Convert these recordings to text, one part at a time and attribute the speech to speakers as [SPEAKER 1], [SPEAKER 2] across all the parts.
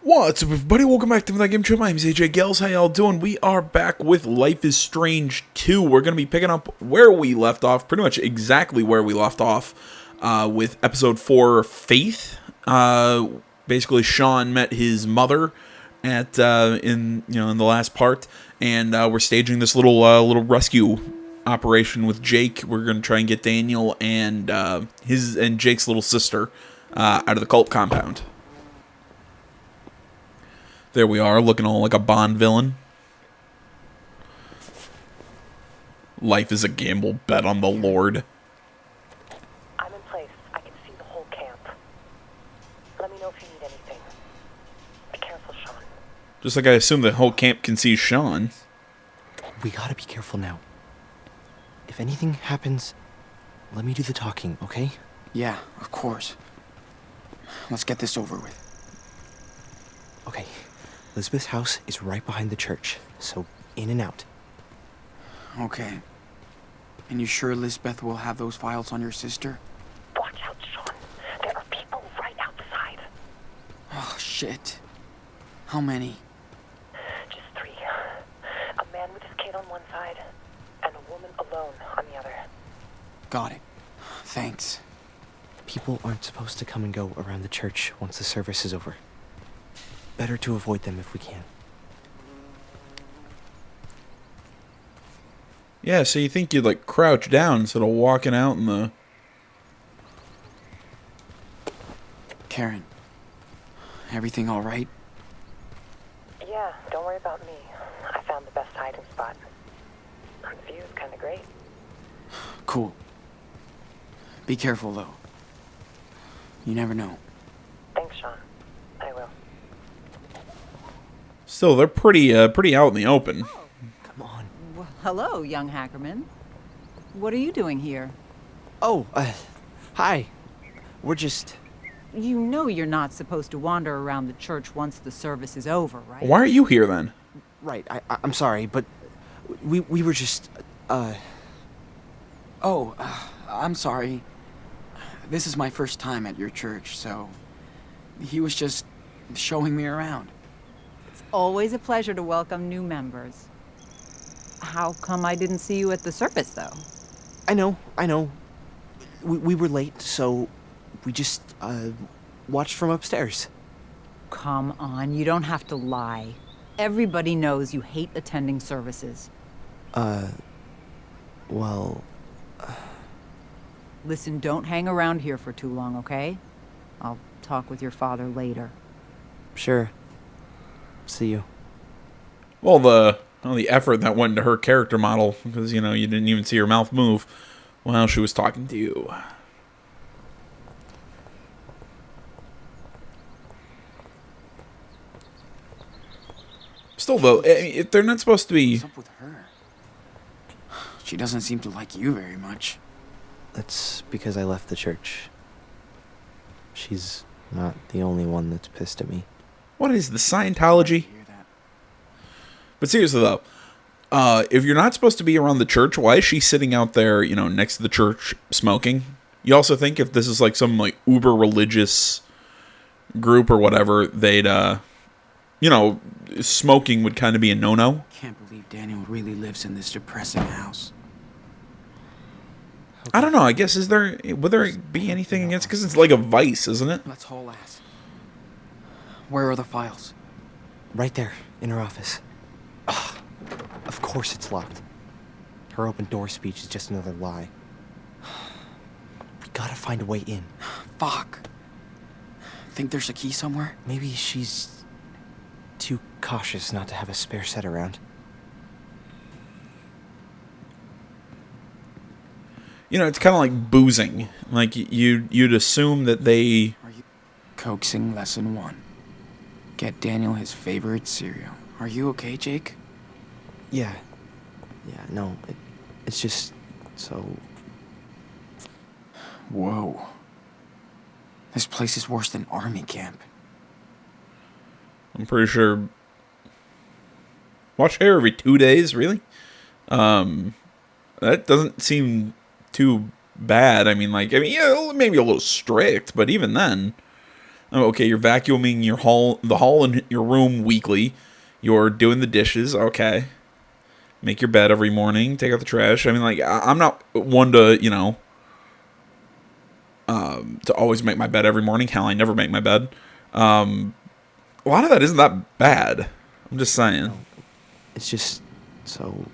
[SPEAKER 1] What's up, everybody? Welcome back to the Game Show. My name's AJ Gales. How y'all doing? We are back with Life is Strange 2. We're going to be picking up where we left off, pretty much exactly where we left off, with episode 4, Faith. Basically, Sean met his mother at in the last part, and we're staging this little rescue operation with Jake. We're going to try and get Daniel and Jake's little sister out of the cult compound. There we are, looking all like a Bond villain. Life is a gamble, bet on the Lord.
[SPEAKER 2] I'm in place. I can see the whole camp. Let me know if you need anything. Be careful, Sean.
[SPEAKER 1] Just like I assume the whole camp can see Sean.
[SPEAKER 3] We gotta be careful now. If anything happens, let me do the talking, okay?
[SPEAKER 4] Yeah, of course. Let's get this over with.
[SPEAKER 3] Okay. Elizabeth's house is right behind the church, so in and out.
[SPEAKER 4] Okay. And you sure Lisbeth will have those files on your sister?
[SPEAKER 2] Watch out, Sean. There are people right outside.
[SPEAKER 4] Oh, shit. How many?
[SPEAKER 2] Just 3. A man with his kid on one side, and a woman alone on the other.
[SPEAKER 4] Got it. Thanks.
[SPEAKER 3] People aren't supposed to come and go around the church once the service is over. Better to avoid them if we can.
[SPEAKER 1] Yeah, so you think you'd like crouch down instead of walking out in the...
[SPEAKER 4] Karen, everything all right?
[SPEAKER 2] Yeah, don't worry about me. I found the best hiding spot. The view is kind of great.
[SPEAKER 4] Cool. Be careful, though. You never know.
[SPEAKER 2] Thanks, Sean. I will.
[SPEAKER 1] Still, they're pretty out in the open.
[SPEAKER 3] Come on.
[SPEAKER 5] Well, hello, young Hackerman. What are you doing here?
[SPEAKER 3] Oh, hi. We're just...
[SPEAKER 5] You know you're not supposed to wander around the church once the service is over, right?
[SPEAKER 1] Why are you here then?
[SPEAKER 3] Right, I'm sorry, but we were just,
[SPEAKER 4] Oh, I'm sorry. This is my first time at your church, so... He was just showing me around.
[SPEAKER 5] Always a pleasure to welcome new members. How come I didn't see you at the service, though?
[SPEAKER 3] I know. We were late, so we just, watched from upstairs.
[SPEAKER 5] Come on, you don't have to lie. Everybody knows you hate attending services.
[SPEAKER 3] Well...
[SPEAKER 5] Listen, don't hang around here for too long, okay? I'll talk with your father later.
[SPEAKER 3] Sure. See you.
[SPEAKER 1] Well, the effort that went into her character model, because, you didn't even see her mouth move while she was talking to you. Still, though, if they're not supposed to be...
[SPEAKER 4] What's up with her? She doesn't seem to like you very much.
[SPEAKER 3] That's because I left the church. She's not the only one that's pissed at me.
[SPEAKER 1] What is the Scientology?
[SPEAKER 4] Hear that?
[SPEAKER 1] But seriously, though, if you're not supposed to be around the church, why is she sitting out there, next to the church smoking? You also think if this is like some like uber religious group or whatever, they'd, smoking would kind of be a no-no.
[SPEAKER 4] Can't believe Daniel really lives in this depressing house.
[SPEAKER 1] I don't know. I guess would there be anything against? Because it's like a vice, isn't it?
[SPEAKER 4] Let's haul ass. Where are the files?
[SPEAKER 3] Right there, in her office. Ugh, of course it's locked. Her open door speech is just another lie. We gotta find a way in.
[SPEAKER 4] Fuck. Think there's a key somewhere?
[SPEAKER 3] Maybe she's too cautious not to have a spare set around.
[SPEAKER 1] It's kind of like boozing. Like you'd assume that they...
[SPEAKER 4] Are you... Coaxing lesson 1. Get Daniel his favorite cereal. Are you okay, Jake?
[SPEAKER 3] Yeah, no, it's just so...
[SPEAKER 4] Whoa. This place is worse than army camp.
[SPEAKER 1] I'm pretty sure... Wash hair every 2 days, really? That doesn't seem too bad. I mean, yeah, maybe a little strict, but even then, Oh, okay, you're vacuuming the hall in your room weekly. You're doing the dishes. Okay. Make your bed every morning. Take out the trash. I mean, like, I'm not one to, to always make my bed every morning. Hell, I never make my bed. A lot of that isn't that bad. I'm just saying.
[SPEAKER 3] It's just so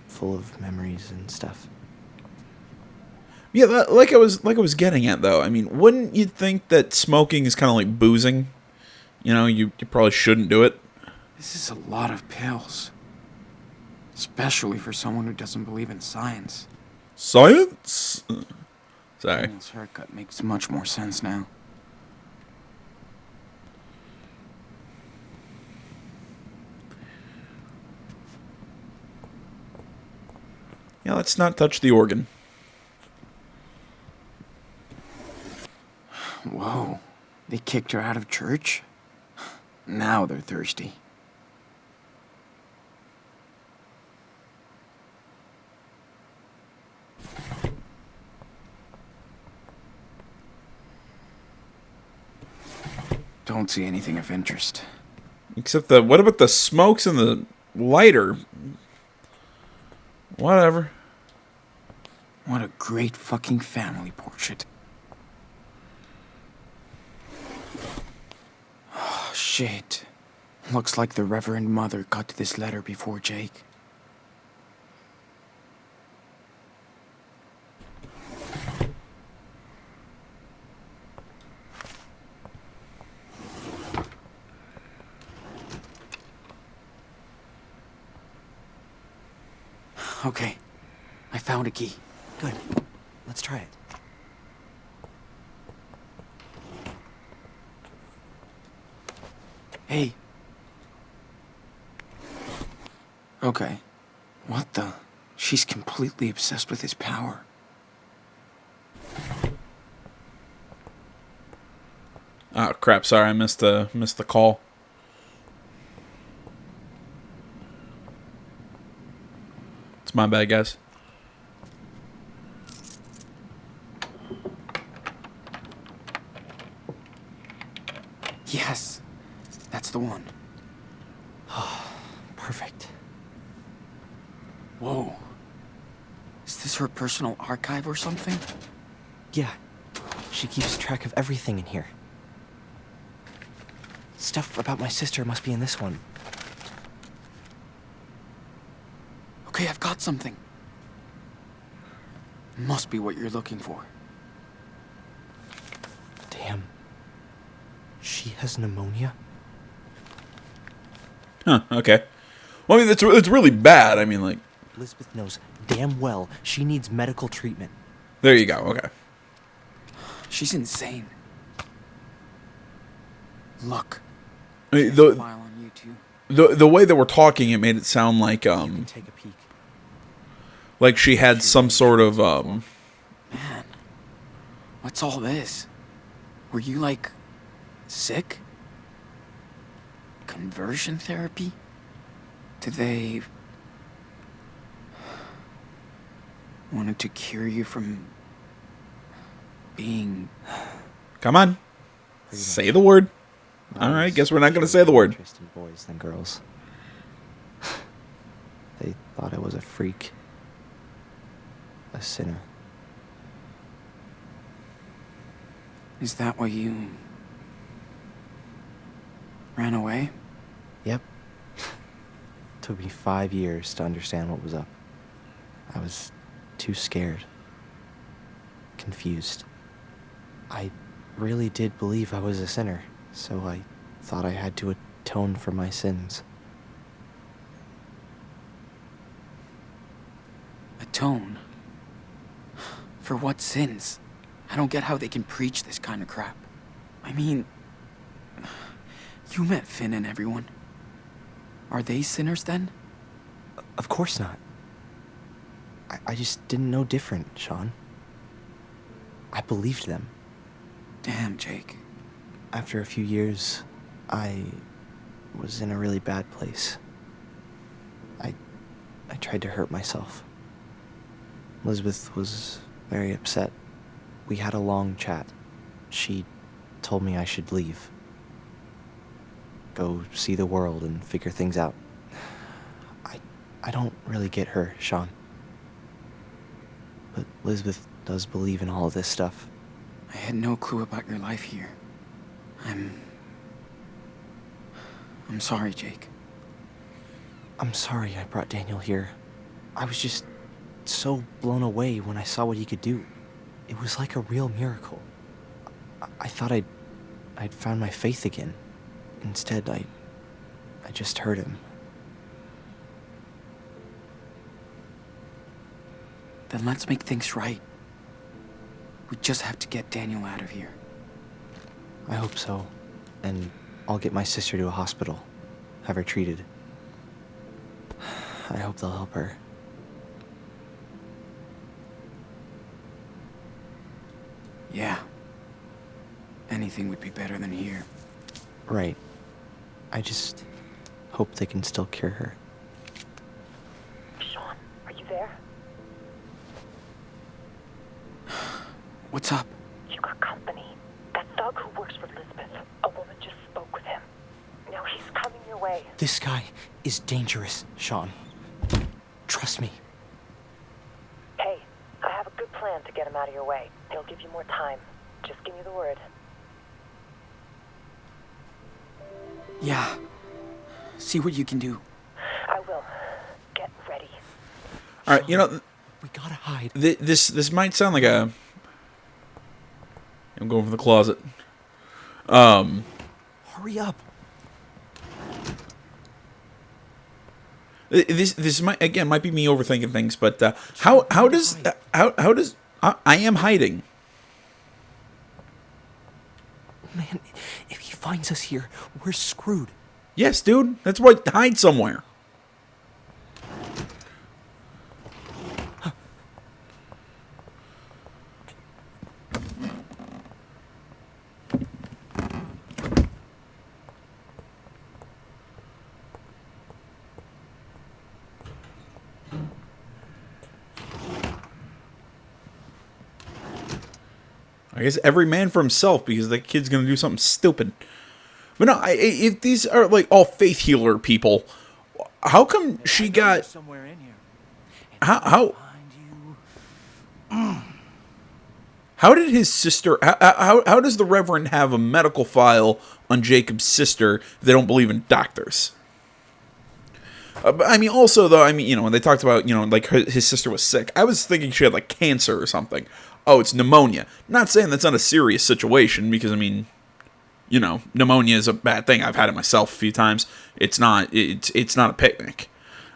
[SPEAKER 3] full of memories and stuff.
[SPEAKER 1] Yeah, like I was getting at though. I mean, wouldn't you think that smoking is kind of like boozing? You probably shouldn't do it.
[SPEAKER 4] This is a lot of pills. Especially for someone who doesn't believe in science.
[SPEAKER 1] Science? Sorry.
[SPEAKER 4] Daniel's haircut makes much more sense now.
[SPEAKER 1] Yeah, let's not touch the organ.
[SPEAKER 4] Whoa. They kicked her out of church? Now they're thirsty. Don't see anything of interest.
[SPEAKER 1] Except what about the smokes and the lighter? Whatever.
[SPEAKER 4] What a great fucking family portrait. Oh, shit. Looks like the Reverend Mother got to this letter before Jake. Okay, I found a key.
[SPEAKER 3] Good. Let's try it.
[SPEAKER 4] Hey. Okay. What the? She's completely obsessed with his power.
[SPEAKER 1] Oh crap! Sorry, I missed the call. It's my bad, guys.
[SPEAKER 4] Yes, that's the one.
[SPEAKER 3] Perfect.
[SPEAKER 4] Whoa. Is this her personal archive or something?
[SPEAKER 3] Yeah. She keeps track of everything in here. Stuff about my sister must be in this one.
[SPEAKER 4] Okay, I've got something. Must be what you're looking for.
[SPEAKER 3] Damn. She has pneumonia?
[SPEAKER 1] Huh? Okay. Well, I mean, it's really bad. I mean, like,
[SPEAKER 3] Elizabeth knows damn well she needs medical treatment.
[SPEAKER 1] there you go. Okay.
[SPEAKER 4] She's insane. Look.
[SPEAKER 1] I mean,
[SPEAKER 4] There's a file on YouTube.
[SPEAKER 1] the way that we're talking, it made it sound like
[SPEAKER 3] You can take a peek.
[SPEAKER 1] like she had some sort of
[SPEAKER 4] Man, what's all this? Were you, like, sick? Conversion therapy? Did they... wanted to cure you from... being...
[SPEAKER 1] Come on, say the word. All right, guess we're not gonna say the word.
[SPEAKER 3] Interest in boys than girls. They thought I was a freak. A sinner.
[SPEAKER 4] Is that why you... ran away?
[SPEAKER 3] Yep. Took me 5 years to understand what was up. I was too scared. Confused. I really did believe I was a sinner, so I thought I had to atone for my sins.
[SPEAKER 4] Atone? For what sins? I don't get how they can preach this kind of crap. I mean... you met Finn and everyone. Are they sinners then?
[SPEAKER 3] Of course not. I just didn't know different, Sean. I believed them.
[SPEAKER 4] Damn, Jake.
[SPEAKER 3] After a few years, I was in a really bad place. I tried to hurt myself. Elizabeth was very upset. We had a long chat. She told me I should leave. Go see the world and figure things out. I don't really get her, Sean. But Elizabeth does believe in all of this stuff.
[SPEAKER 4] I had no clue about your life here. I'm sorry, Jake.
[SPEAKER 3] I'm sorry I brought Daniel here. I was just so blown away when I saw what he could do. It was like a real miracle. I thought I'd found my faith again. Instead, I just hurt him.
[SPEAKER 4] Then let's make things right. We just have to get Daniel out of here.
[SPEAKER 3] I hope so. And I'll get my sister to a hospital. Have her treated. I hope they'll help her.
[SPEAKER 4] Yeah. Anything would be better than here.
[SPEAKER 3] Right. I just hope they can still cure her.
[SPEAKER 2] Sean, are you there?
[SPEAKER 4] What's up?
[SPEAKER 2] You got company. That thug who works for Elizabeth. A woman just spoke with him. Now he's coming your way.
[SPEAKER 3] This guy is dangerous, Sean. Trust me.
[SPEAKER 2] Hey, I have a good plan to get him out of your way. He'll give you more time. Just give me the word.
[SPEAKER 4] Yeah. See what you can do.
[SPEAKER 2] I will. Get ready.
[SPEAKER 1] All right, you know,
[SPEAKER 3] We gotta hide.
[SPEAKER 1] this might sound like a. I'm going from the closet.
[SPEAKER 3] Hurry up.
[SPEAKER 1] This might be me overthinking things, but how does I am hiding?
[SPEAKER 3] Man, if he finds us here, we're screwed.
[SPEAKER 1] Yes, dude. That's why hide somewhere. I guess every man for himself, because the kid's gonna do something stupid. But no, if these are like all faith healer people, how come she got?
[SPEAKER 6] Somewhere in here.
[SPEAKER 1] How
[SPEAKER 6] Find you.
[SPEAKER 1] how did his sister? How does the Reverend have a medical file on Jacob's sister if they don't believe in doctors? But I mean, also though, I mean, you know, when they talked about, you know, like his sister was sick, I was thinking she had like cancer or something. Oh, it's pneumonia. Not saying that's not a serious situation, because I mean, you know, pneumonia is a bad thing. I've had it myself a few times. It's not a picnic.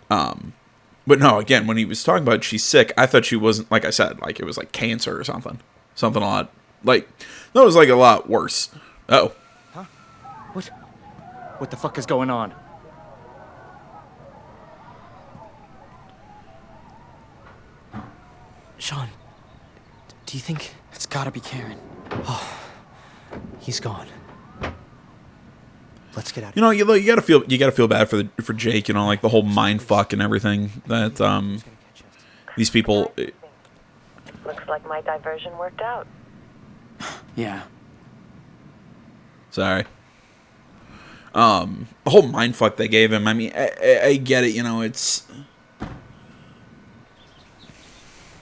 [SPEAKER 1] But no, again, when he was talking about she's sick, I thought she wasn't, like I said, like it was like cancer or something a lot, like that was like a lot worse. Oh,
[SPEAKER 6] What the fuck is going on?
[SPEAKER 3] Sean, do you think
[SPEAKER 4] It's gotta be Karen.
[SPEAKER 3] he's gone? Let's get out.
[SPEAKER 1] you know, you gotta feel bad for Jake. You know, like the whole mind fuck and everything that these people.
[SPEAKER 2] Looks like my diversion worked out.
[SPEAKER 4] Yeah.
[SPEAKER 1] Sorry. The whole mind fuck they gave him. I mean, I get it. You know, it's.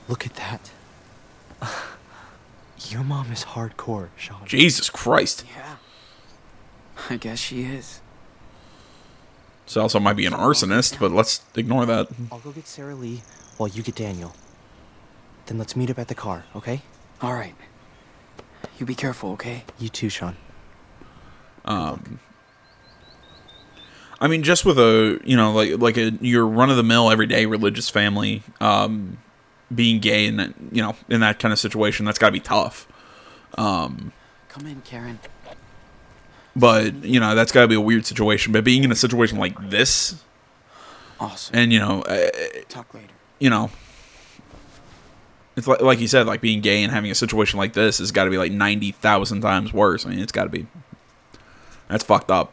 [SPEAKER 3] Look at that. Your mom is hardcore, Sean.
[SPEAKER 1] Jesus Christ.
[SPEAKER 4] Yeah. I guess she is.
[SPEAKER 1] This also might be an arsonist, but let's ignore that.
[SPEAKER 3] I'll go get Sarah Lee while you get Daniel. Then let's meet up at the car, okay?
[SPEAKER 4] All right. You be careful, okay?
[SPEAKER 3] You too, Sean.
[SPEAKER 1] I mean, just with a, you know, like your run of the mill everyday religious family, being gay and, you know, in that kind of situation, that's got to be tough.
[SPEAKER 4] Come in, Karen.
[SPEAKER 1] But, you know, that's got to be a weird situation. But being in a situation like this,
[SPEAKER 4] Awesome.
[SPEAKER 1] and, you know,
[SPEAKER 4] Talk later.
[SPEAKER 1] you know, it's like you said, like being gay and having a situation like this has got to be like 90,000 times worse. I mean, it's got to be. That's fucked up.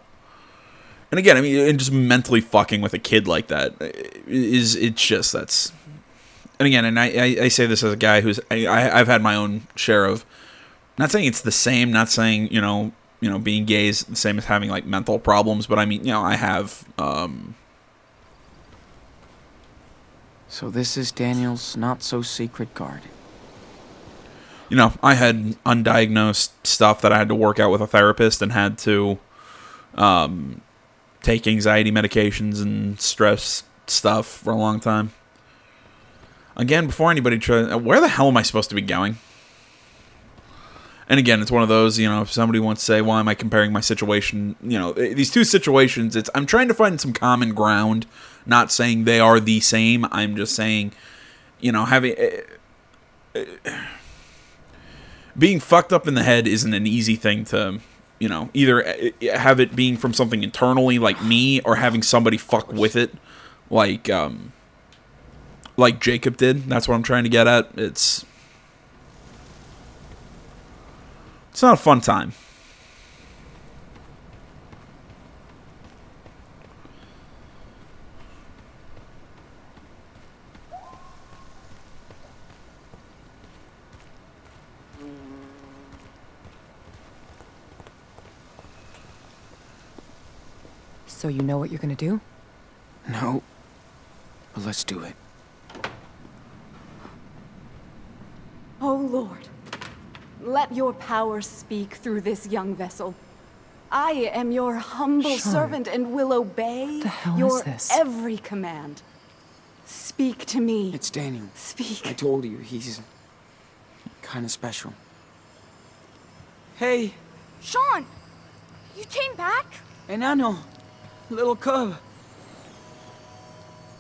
[SPEAKER 1] And again, I mean, and just mentally fucking with a kid like that it's just, that's. And again, and I say this as a guy who's I've had my own share of Not saying it's the same, not saying, being gay is the same as having, like, mental problems, but I mean, I have,
[SPEAKER 4] So this is Daniel's not-so-secret guard.
[SPEAKER 1] I had undiagnosed stuff that I had to work out with a therapist and had to take anxiety medications and stress stuff for a long time. Again, before anybody tries, where the hell am I supposed to be going? And again, it's one of those, if somebody wants to say, why am I comparing my situation, these two situations, I'm trying to find some common ground, not saying they are the same. I'm just saying, having... being fucked up in the head isn't an easy thing to, either have it being from something internally like me or having somebody fuck with it like Jacob did. That's what I'm trying to get at. It's not a fun time.
[SPEAKER 7] So you know what you're gonna do?
[SPEAKER 4] No, but let's do it.
[SPEAKER 8] Oh Lord, let your power speak through this young vessel. I am your humble
[SPEAKER 7] Sean,
[SPEAKER 8] servant and will obey
[SPEAKER 7] the hell
[SPEAKER 8] your
[SPEAKER 7] is this?
[SPEAKER 8] every command. Speak to me.
[SPEAKER 4] It's Daniel.
[SPEAKER 8] Speak.
[SPEAKER 4] I told you, he's kind of special. Hey,
[SPEAKER 9] Sean! You came back?
[SPEAKER 4] enano, little cub.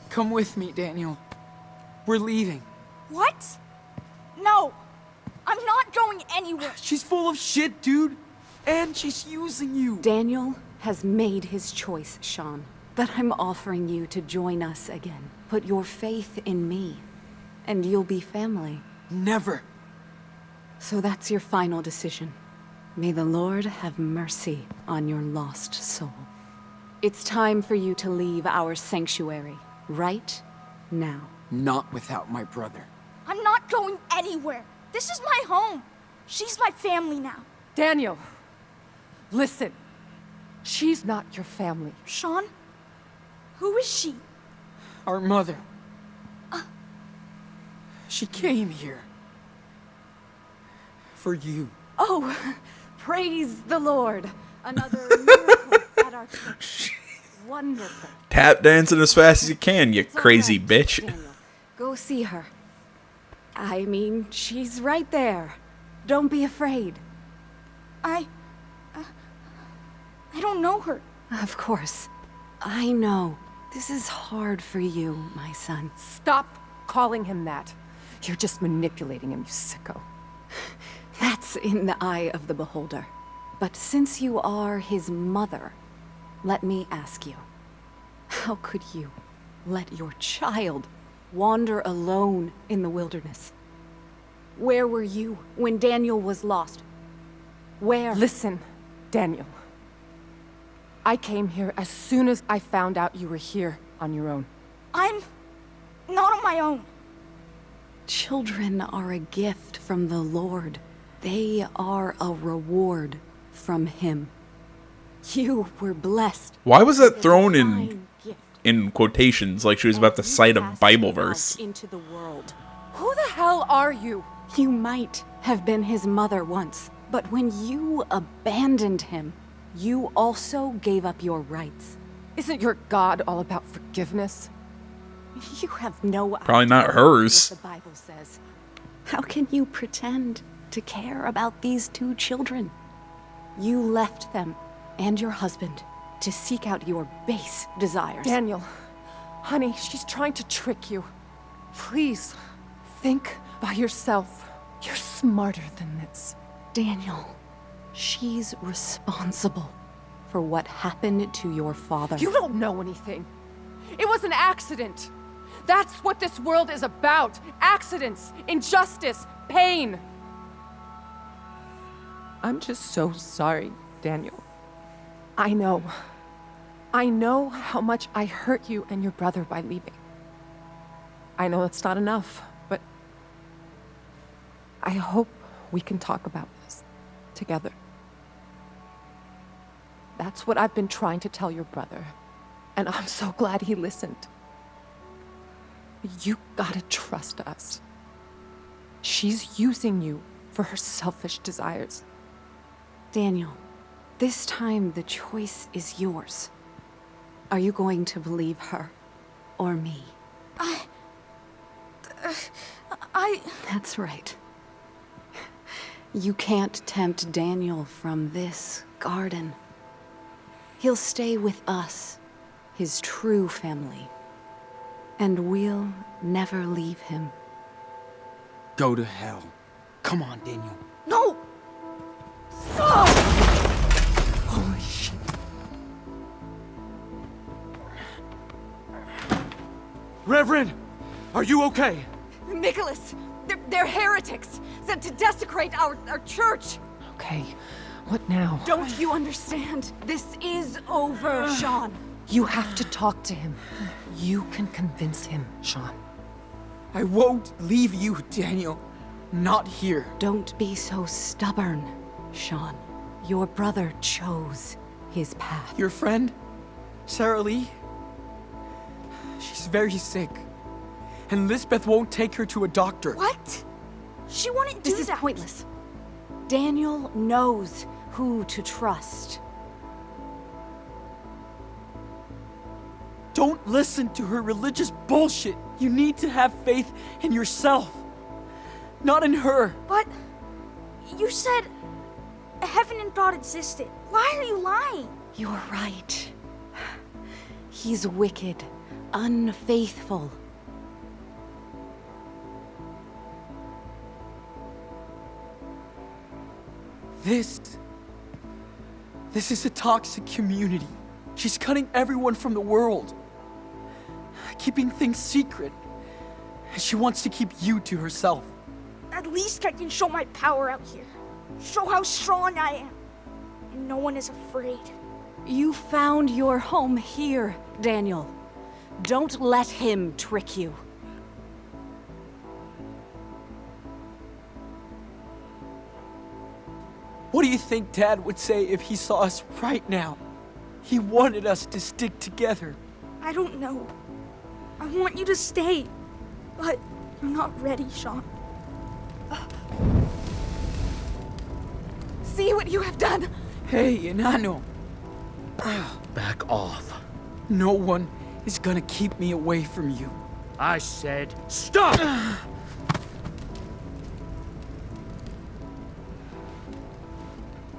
[SPEAKER 4] Come with me, Daniel. We're leaving.
[SPEAKER 9] What? No! I'm not going anywhere!
[SPEAKER 4] She's full of shit, dude. And she's using you.
[SPEAKER 8] Daniel has made his choice, Sean. But I'm offering you to join us again. Put your faith in me, and you'll be family.
[SPEAKER 4] Never.
[SPEAKER 8] So that's your final decision. May the Lord have mercy on your lost soul. It's time for you to leave our sanctuary, right now.
[SPEAKER 4] Not without my brother.
[SPEAKER 9] I'm not going anywhere! This is my home! She's my family now.
[SPEAKER 7] Daniel, listen. She's not your family.
[SPEAKER 9] Sean? Who is she?
[SPEAKER 4] Our mother. She came here. For you.
[SPEAKER 8] Oh, praise the Lord. Another miracle at our church. Wonderful.
[SPEAKER 1] Tap dancing as fast as you can, you
[SPEAKER 8] It's all
[SPEAKER 1] crazy
[SPEAKER 8] right,
[SPEAKER 1] bitch.
[SPEAKER 8] Daniel. Go see her. I mean, she's right there. Don't be afraid.
[SPEAKER 9] I don't know her.
[SPEAKER 8] Of course. I know. This is hard for you, my son.
[SPEAKER 7] Stop calling him that. You're just manipulating him, you sicko.
[SPEAKER 8] That's in the eye of the beholder. But since you are his mother, let me ask you, how could you let your child wander alone in the wilderness? Where were you when Daniel was lost? Where?
[SPEAKER 7] Listen, Daniel. I came here as soon as I found out you were here on your own.
[SPEAKER 9] I'm not on my own.
[SPEAKER 8] Children are a gift from the Lord. They are a reward from him. You were blessed.
[SPEAKER 1] Why was that
[SPEAKER 8] with a
[SPEAKER 1] thrown
[SPEAKER 8] divine gift.
[SPEAKER 1] in quotations like she was about to
[SPEAKER 8] And you
[SPEAKER 1] cite a
[SPEAKER 8] cast
[SPEAKER 1] Bible
[SPEAKER 8] him out
[SPEAKER 1] verse?
[SPEAKER 8] into the world.
[SPEAKER 7] Who the hell are you?
[SPEAKER 8] You might have been his mother once, but when you abandoned him, you also gave up your rights.
[SPEAKER 7] Isn't your God all about forgiveness?
[SPEAKER 8] You have no
[SPEAKER 1] Probably not
[SPEAKER 8] idea
[SPEAKER 1] hers.
[SPEAKER 8] what the Bible says. How can you pretend to care about these two children? You left them and your husband to seek out your base desires.
[SPEAKER 7] Daniel, honey, she's trying to trick you. Please, think by yourself. You're smarter than this.
[SPEAKER 8] Daniel, she's responsible for what happened to your father.
[SPEAKER 7] You don't know anything. It was an accident. That's what this world is about. Accidents, injustice, pain. I'm just so sorry, Daniel. I know how much I hurt you and your brother by leaving. I know it's not enough, but I hope we can talk about this. together. That's what I've been trying to tell your brother, and I'm so glad he listened. You gotta trust us. She's using you for her selfish desires.
[SPEAKER 8] Daniel, this time the choice is yours. Are you going to believe her or me? That's right. You can't tempt Daniel from this garden. He'll stay with us, his true family. And we'll never leave him.
[SPEAKER 4] Go to hell. Come on, Daniel.
[SPEAKER 9] No!
[SPEAKER 4] Holy shit. Reverend, are you okay?
[SPEAKER 8] Nicholas! They're heretics! Sent to desecrate our church!
[SPEAKER 7] Okay, what now?
[SPEAKER 8] Don't you understand? This is over, Sean.
[SPEAKER 7] You have to talk to him. You can convince him, Sean.
[SPEAKER 4] I won't leave you, Daniel. Not here.
[SPEAKER 8] Don't be so stubborn, Sean. Your brother chose his path.
[SPEAKER 4] Your friend, Sarah Lee? She's very sick. And Lisbeth won't take her to a doctor.
[SPEAKER 9] What? She wouldn't do
[SPEAKER 8] This is
[SPEAKER 9] that.
[SPEAKER 8] pointless. Daniel knows who to trust.
[SPEAKER 4] Don't listen to her religious bullshit. You need to have faith in yourself, not in her.
[SPEAKER 9] But you said heaven and God existed. Why are you lying?
[SPEAKER 8] You're right. He's wicked, unfaithful.
[SPEAKER 4] This is a toxic community. She's cutting everyone from the world, keeping things secret. And she wants to keep you to herself.
[SPEAKER 9] At least I can show my power out here. Show how strong I am. And no one is afraid.
[SPEAKER 8] You found your home here, Daniel. Don't let him trick you.
[SPEAKER 4] What do you think Dad would say if he saw us right now? He wanted us to stick together.
[SPEAKER 9] I don't know. I want you to stay. But you're not ready, Sean.
[SPEAKER 8] See what you have done?
[SPEAKER 4] Hey, Enano.
[SPEAKER 6] Back off.
[SPEAKER 4] No one is gonna keep me away from you.
[SPEAKER 6] I said stop!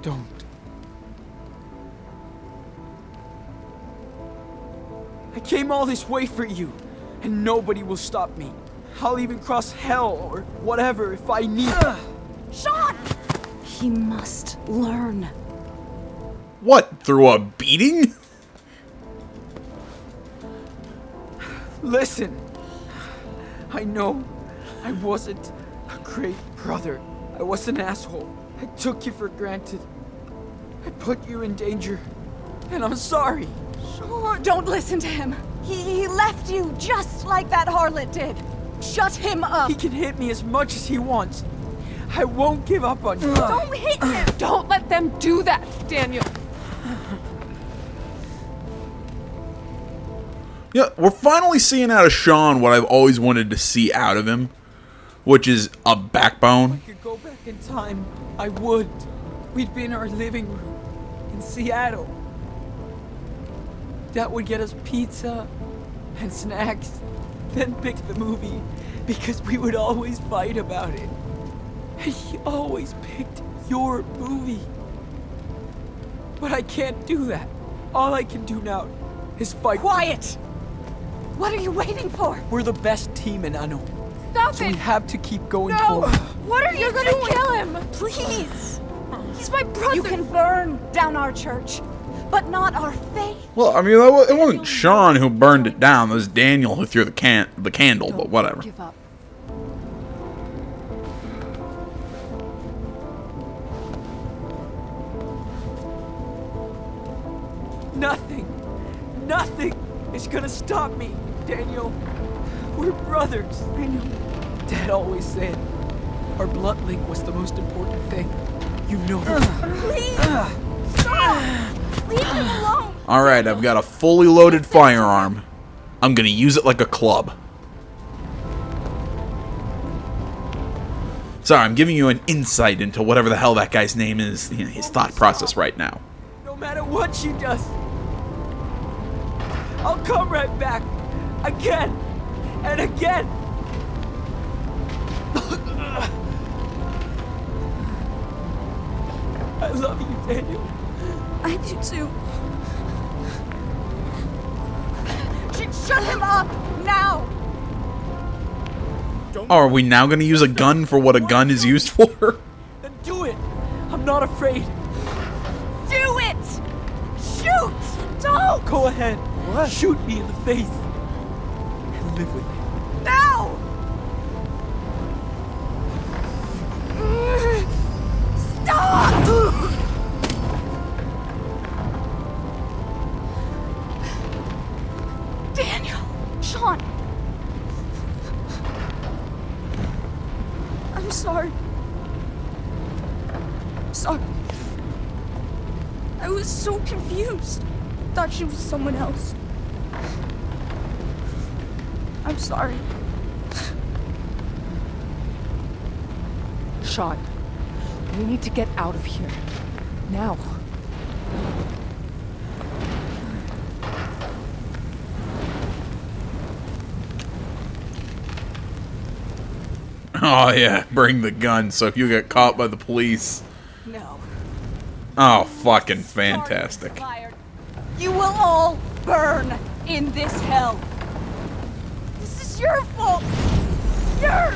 [SPEAKER 4] Don't. I came all this way for you, and nobody will stop me. I'll even cross hell or whatever if I need.
[SPEAKER 9] Sean!
[SPEAKER 8] He must learn.
[SPEAKER 1] What, through a beating?
[SPEAKER 4] Listen, I know I wasn't a great brother. I was an asshole. I took you for granted. I put you in danger, and I'm sorry.
[SPEAKER 8] Sean! Don't listen to him. He left you just like that harlot did. Shut him up.
[SPEAKER 4] He can hit me as much as he wants. I won't give up on you.
[SPEAKER 9] Don't hit him!
[SPEAKER 7] Don't let them do that, Daniel.
[SPEAKER 1] Yeah, we're finally seeing out of Sean what I've always wanted to see out of him, which is a backbone.
[SPEAKER 4] If I could go back in time, I would. We'd be in our living room in Seattle. Dad would get us pizza and snacks, then pick the movie because we would always fight about it. And he always picked your movie. But I can't do that. All I can do now is fight.
[SPEAKER 8] Quiet! What are you waiting for?
[SPEAKER 4] We're the best team in Ano.
[SPEAKER 7] Stop
[SPEAKER 4] So
[SPEAKER 7] it!
[SPEAKER 4] we have to keep going
[SPEAKER 7] No!
[SPEAKER 4] forward.
[SPEAKER 9] What are you
[SPEAKER 7] You're gonna
[SPEAKER 9] doing?
[SPEAKER 7] kill him!
[SPEAKER 9] Please! He's my brother!
[SPEAKER 8] You can burn down our church, but not our faith.
[SPEAKER 1] Well, I mean, it wasn't Sean who burned it down. It was Daniel who threw the candle, but whatever.
[SPEAKER 7] Give up.
[SPEAKER 4] Nothing is gonna stop me, Daniel. We're brothers.
[SPEAKER 9] I know.
[SPEAKER 4] Dad always said our blood link was the most important thing. You know.
[SPEAKER 9] Please! Stop! Leave him alone!
[SPEAKER 1] Alright, I've got a fully loaded firearm. I'm gonna use it like a club. Sorry, I'm giving you an insight into whatever the hell that guy's name is, you know, his thought process right now.
[SPEAKER 10] No matter what she does, I'll come right back. Again and again. I love you, Daniel.
[SPEAKER 9] I do too. Shut him up! Now!
[SPEAKER 1] Are we now gonna use a gun for what a gun is used for?
[SPEAKER 10] Then do it. I'm not afraid.
[SPEAKER 9] Do it! Shoot! Don't!
[SPEAKER 10] Go ahead. What? Shoot me in the face. And live with it.
[SPEAKER 9] Now! Stop! Daniel! Sean! I'm sorry. Sorry. I was so confused. Thought she was someone else. I'm sorry.
[SPEAKER 7] Sean, we need to get out of here. Now.
[SPEAKER 1] Oh yeah, bring the gun so if you get caught by the police.
[SPEAKER 9] No.
[SPEAKER 1] Oh, fucking fantastic.
[SPEAKER 9] You will all burn in this hell. This is your fault. Yours.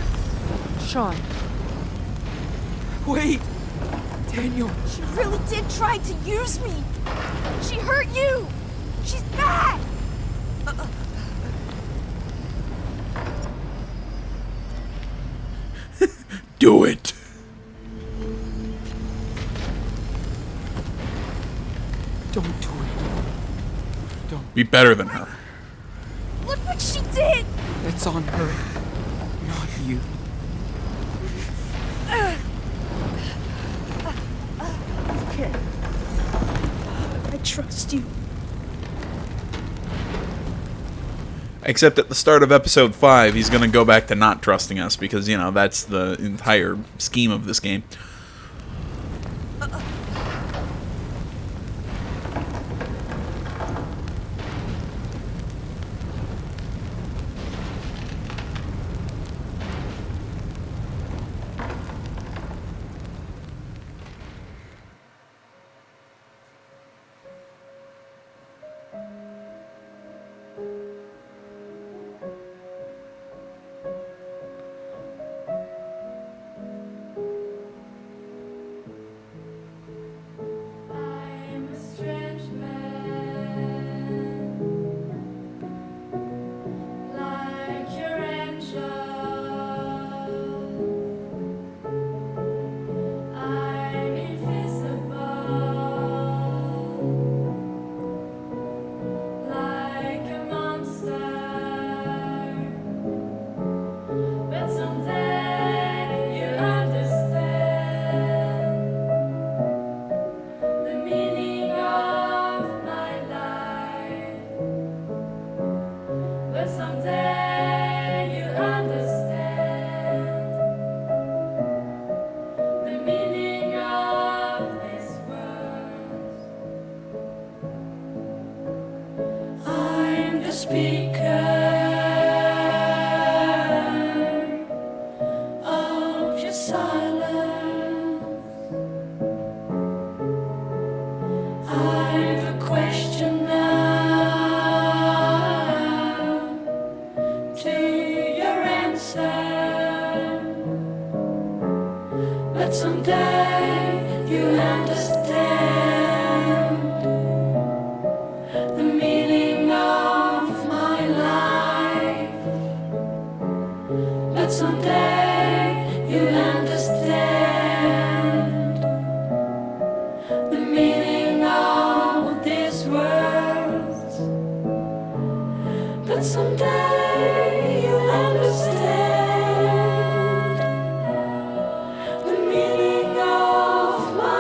[SPEAKER 7] Sean.
[SPEAKER 10] Wait. Daniel.
[SPEAKER 9] She really did try to use me. She hurt you. She's bad.
[SPEAKER 1] Do it.
[SPEAKER 10] Don't do it. Don't.
[SPEAKER 1] Be better than her.
[SPEAKER 9] Look what she did.
[SPEAKER 10] That's on her, not you.
[SPEAKER 9] Okay. I trust you.
[SPEAKER 1] Except at the start of episode 5, he's gonna go back to not trusting us because, you know, that's the entire scheme of this game.
[SPEAKER 11] But someday you'll understand the meaning of my life. But someday you'll understand the meaning of this world. But someday you'll understand. My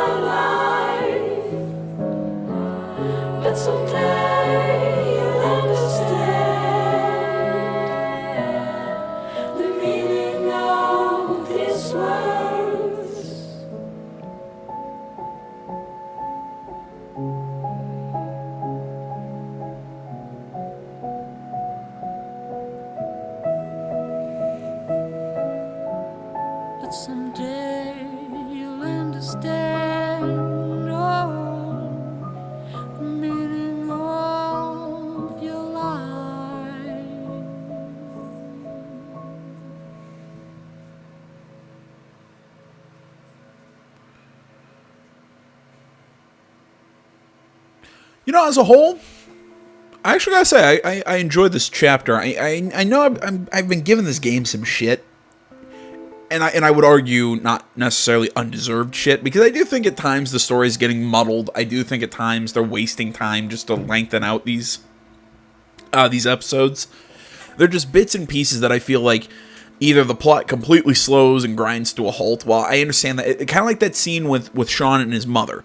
[SPEAKER 1] You know, as a whole, I actually gotta say I enjoyed this chapter. I know I've been giving this game some shit, and I would argue not necessarily undeserved shit, because I do think at times the story is getting muddled. I do think at times they're wasting time just to lengthen out these episodes. They're just bits and pieces that I feel like either the plot completely slows and grinds to a halt. While I understand that, kind of like that scene with Sean and his mother.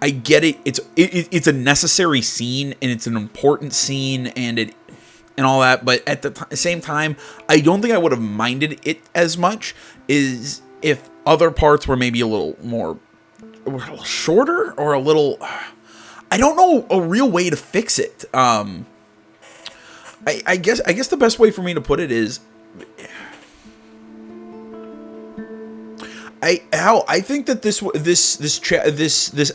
[SPEAKER 1] I get it. It's a necessary scene, and it's an important scene, and all that. But at the same time, I don't think I would have minded it as much as if other parts were maybe a little shorter, or a little. I don't know a real way to fix it. I guess the best way for me to put it is, I think that this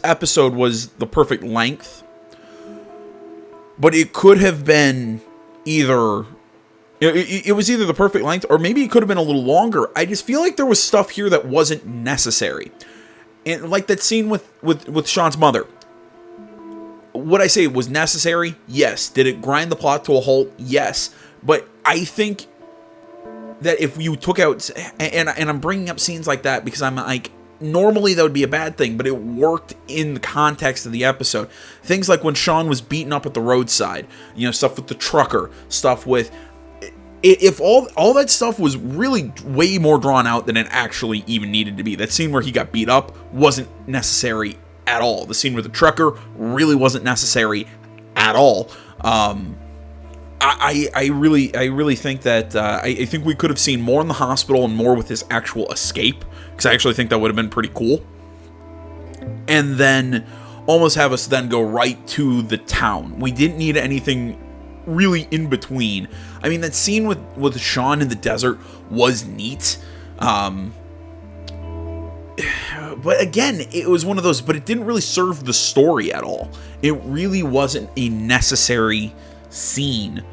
[SPEAKER 1] episode was the perfect length, but it could have been either. It was either the perfect length, or maybe it could have been a little longer. I just feel like there was stuff here that wasn't necessary, and like that scene with Sean's mother. Would I say it was necessary? Yes. Did it grind the plot to a halt? Yes. But I think that if you took out, and I'm bringing up scenes like that because I'm like, normally that would be a bad thing, but it worked in the context of the episode. Things like when Sean was beaten up at the roadside, stuff with the trucker, stuff with, if all that stuff was really way more drawn out than it actually even needed to be. That scene where he got beat up wasn't necessary at all. The scene with the trucker really wasn't necessary at all. I really think that I think we could have seen more in the hospital and more with his actual escape, because I actually think that would have been pretty cool. And then almost have us then go right to the town. We didn't need anything really in between. I mean, that scene with Sean in the desert was neat. But again, it was one of those, but it didn't really serve the story at all. It really wasn't a necessary scene.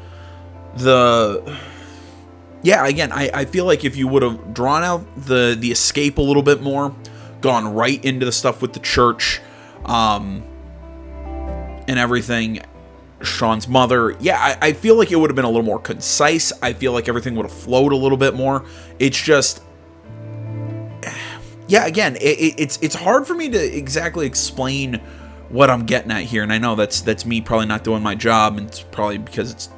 [SPEAKER 1] Again, I feel like if you would have drawn out the escape a little bit more, gone right into the stuff with the church, and everything, Sean's mother, I feel like it would have been a little more concise. I feel like everything would have flowed a little bit more. It's just, again, it's hard for me to exactly explain what I'm getting at here, and I know that's me probably not doing my job, and it's probably because it's,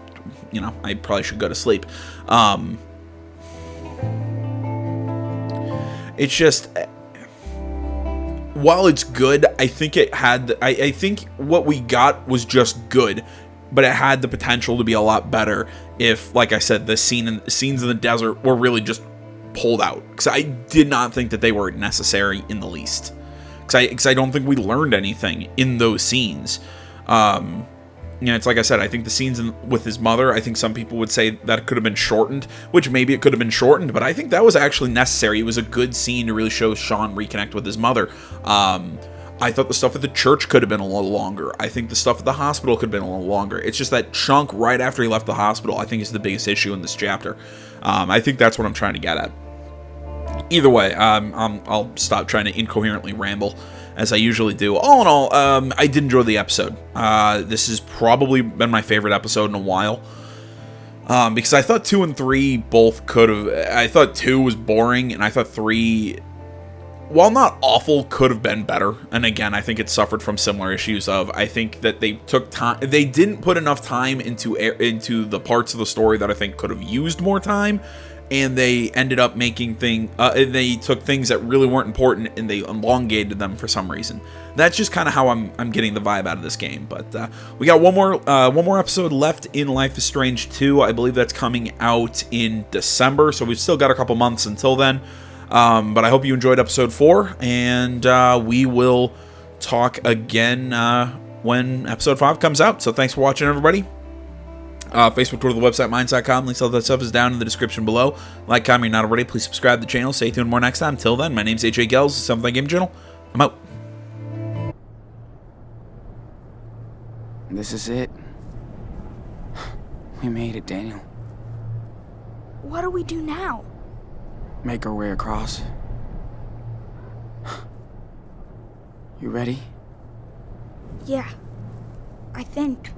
[SPEAKER 1] I probably should go to sleep. It's just, while it's good, I think it had, I think what we got was just good, but it had the potential to be a lot better if, like I said, the scenes in the desert were really just pulled out, because I did not think that they were necessary in the least, because I don't think we learned anything in those scenes. It's like I said, I think the scenes with his mother, I think some people would say that it could have been shortened, which maybe it could have been shortened, but I think that was actually necessary. It was a good scene to really show Sean reconnect with his mother. I thought the stuff at the church could have been a little longer. I think the stuff at the hospital could have been a little longer. It's just that chunk right after he left the hospital, I think, is the biggest issue in this chapter. I think that's what I'm trying to get at. Either way, I'll stop trying to incoherently ramble, as I usually do. All in all, I did enjoy the episode. This has probably been my favorite episode in a while. Because I thought 2 and 3 both could have... I thought 2 was boring, and I thought 3, while not awful, could have been better. And again, I think it suffered from similar issues of... I think that they took time... They didn't put enough time into the parts of the story that I think could have used more time. And they ended up making they took things that really weren't important and they elongated them for some reason. That's just kind of how I'm getting the vibe out of this game. But we got one more episode left in Life is Strange 2. I believe that's coming out in December, so we've still got a couple months until then. But I hope you enjoyed episode 4, and we will talk again when episode 5 comes out. So thanks for watching, everybody. Facebook, Twitter, the website, minds.com. Links, all that stuff is down in the description below. Like, comment, you're not already. Please subscribe to the channel. Stay tuned more next time. Till then, my name's AJ Gels. Something Game Channel. I'm out.
[SPEAKER 4] This is it. We made it, Daniel.
[SPEAKER 9] What do we do now?
[SPEAKER 4] Make our way across. You ready?
[SPEAKER 9] Yeah.
[SPEAKER 12] I think